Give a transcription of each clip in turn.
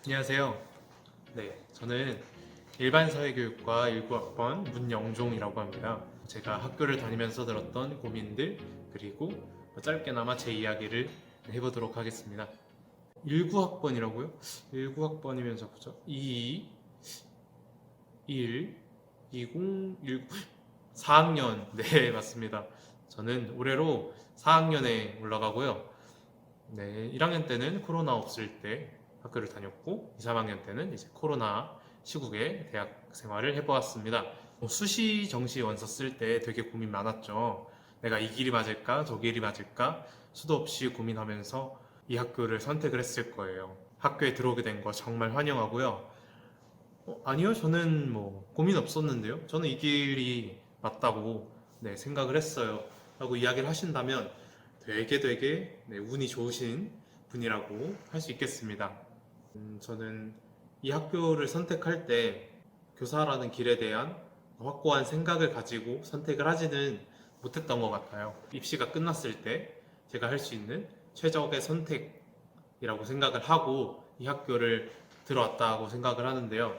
안녕하세요. 저는 일반사회교육과 19학번 문영종이라고 합니다. 제가 학교를 다니면서 들었던 고민들, 그리고 짧게나마 제 이야기를 해보도록 하겠습니다. 19학번이라고요? 19학번이면 보죠. 2, 1, 20, 19, 4학년. 네, 맞습니다. 저는 올해로 4학년에 올라가고요. 1학년 때는 코로나 없을 때 학교를 다녔고 2, 3학년 때는 이제 코로나 시국에 대학 생활을 해보았습니다. 수시 정시 원서 쓸 때 되게 고민 많았죠. 내가 이 길이 맞을까 저 길이 맞을까 수도 없이 고민하면서 이 학교를 선택을 했을 거예요. 학교에 들어오게 된 거 정말 환영하고요. 아니요, 저는 고민 없었는데요. 저는 이 길이 맞다고 생각을 했어요. 라고 이야기를 하신다면 되게 운이 좋으신 분이라고 할 수 있겠습니다. 저는 이 학교를 선택할 때 교사라는 길에 대한 확고한 생각을 가지고 선택을 하지는 못했던 것 같아요. 입시가 끝났을 때 제가 할 수 있는 최적의 선택이라고 생각을 하고 이 학교를 들어왔다고 생각을 하는데요.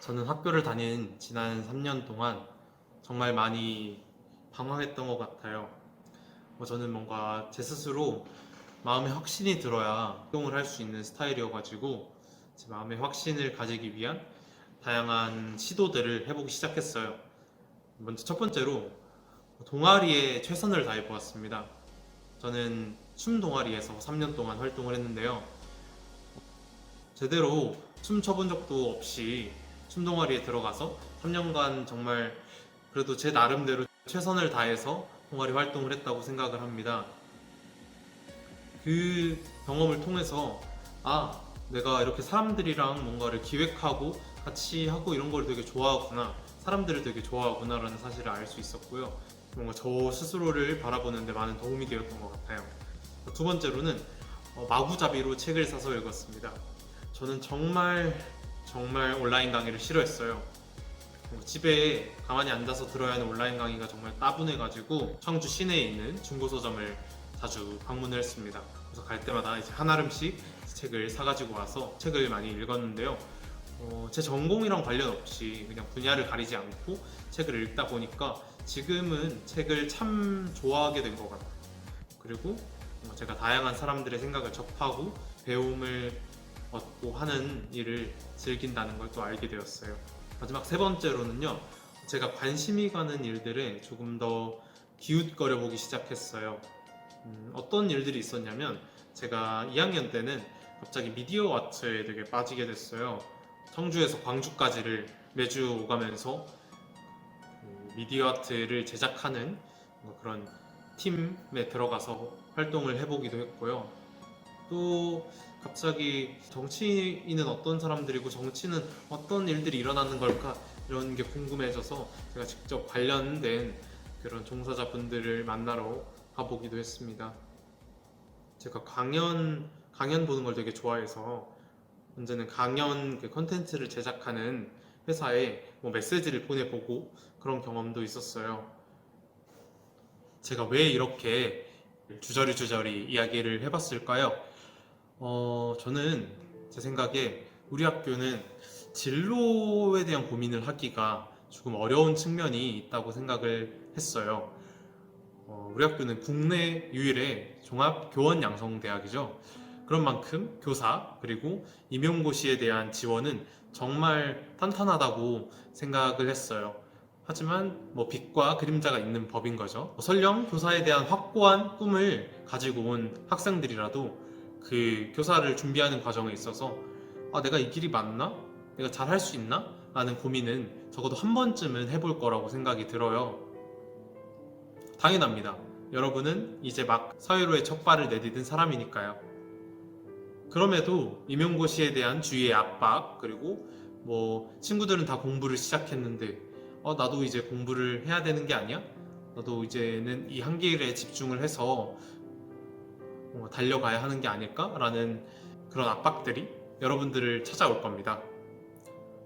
저는 학교를 다닌 지난 3년 동안 정말 많이 방황했던 것 같아요. 저는 뭔가 제 스스로 마음에 확신이 들어야 활동을 할 수 있는 스타일이어가지고 제 마음에 확신을 가지기 위한 다양한 시도들을 해보기 시작했어요. 먼저 첫 번째로 동아리에 최선을 다해 보았습니다. 저는 춤 동아리에서 3년 동안 활동을 했는데요. 제대로 춤 춰본 적도 없이 춤 동아리에 들어가서 3년간 정말 그래도 제 나름대로 최선을 다해서 동아리 활동을 했다고 생각을 합니다. 그 경험을 통해서 내가 이렇게 사람들이랑 뭔가를 기획하고 같이 하고 이런 걸 되게 좋아하구나, 사람들을 되게 좋아하구나 라는 사실을 알 수 있었고요. 뭔가 저 스스로를 바라보는 데 많은 도움이 되었던 것 같아요. 두 번째로는 마구잡이로 책을 사서 읽었습니다. 저는 정말 온라인 강의를 싫어했어요. 집에 가만히 앉아서 들어야 하는 온라인 강의가 정말 따분해가지고 청주 시내에 있는 중고서점을 자주 방문을 했습니다. 그래서 갈 때마다 이제 한 알음씩 책을 사가지고 와서 책을 많이 읽었는데요. 제 전공이랑 관련 없이 그냥 분야를 가리지 않고 책을 읽다 보니까 지금은 책을 참 좋아하게 된 것 같아요. 그리고 제가 다양한 사람들의 생각을 접하고 배움을 얻고 하는 일을 즐긴다는 걸 또 알게 되었어요. 마지막 세 번째로는요, 제가 관심이 가는 일들에 조금 더 기웃거려 보기 시작했어요. 어떤 일들이 있었냐면, 제가 2학년 때는 갑자기 미디어 아트에 되게 빠지게 됐어요. 청주에서 광주까지를 매주 오가면서 미디어 아트를 제작하는 그런 팀에 들어가서 활동을 해보기도 했고요. 또 갑자기 정치인은 어떤 사람들이고 정치는 어떤 일들이 일어나는 걸까, 이런 게 궁금해져서 제가 직접 관련된 그런 종사자분들을 만나러 가보기도 했습니다. 제가 강연 보는 걸 되게 좋아해서 언제는 강연 그 컨텐츠를 제작하는 회사에 메시지를 보내보고 그런 경험도 있었어요. 제가 왜 이렇게 주저리 이야기를 해봤을까요? 저는 제 생각에 우리 학교는 진로에 대한 고민을 하기가 조금 어려운 측면이 있다고 생각을 했어요. 우리 학교는 국내 유일의 종합교원양성대학이죠. 그런 만큼 교사 그리고 임용고시에 대한 지원은 정말 탄탄하다고 생각을 했어요. 하지만 빛과 그림자가 있는 법인 거죠. 설령 교사에 대한 확고한 꿈을 가지고 온 학생들이라도 그 교사를 준비하는 과정에 있어서 내가 이 길이 맞나? 내가 잘 할 수 있나? 라는 고민은 적어도 한 번쯤은 해볼 거라고 생각이 들어요. 당연합니다. 여러분은 이제 막 사회로의 첫 발을 내디딘 사람이니까요. 그럼에도 임용고시에 대한 주위의 압박, 그리고 친구들은 다 공부를 시작했는데 나도 이제 공부를 해야 되는 게 아니야? 나도 이제는 이 한 길에 집중을 해서 달려가야 하는 게 아닐까라는 그런 압박들이 여러분들을 찾아올 겁니다.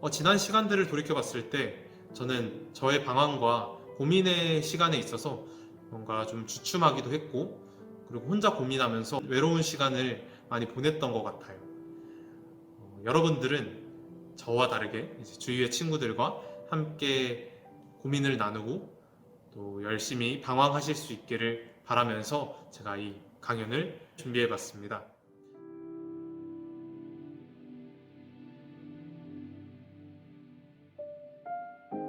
지난 시간들을 돌이켜봤을 때 저는 저의 방황과 고민의 시간에 있어서 뭔가 좀 주춤하기도 했고, 그리고 혼자 고민하면서 외로운 시간을 많이 보냈던 것 같아요. 여러분들은 저와 다르게 이제 주위의 친구들과 함께 고민을 나누고 또 열심히 방황하실 수 있기를 바라면서 제가 이 강연을 준비해 봤습니다.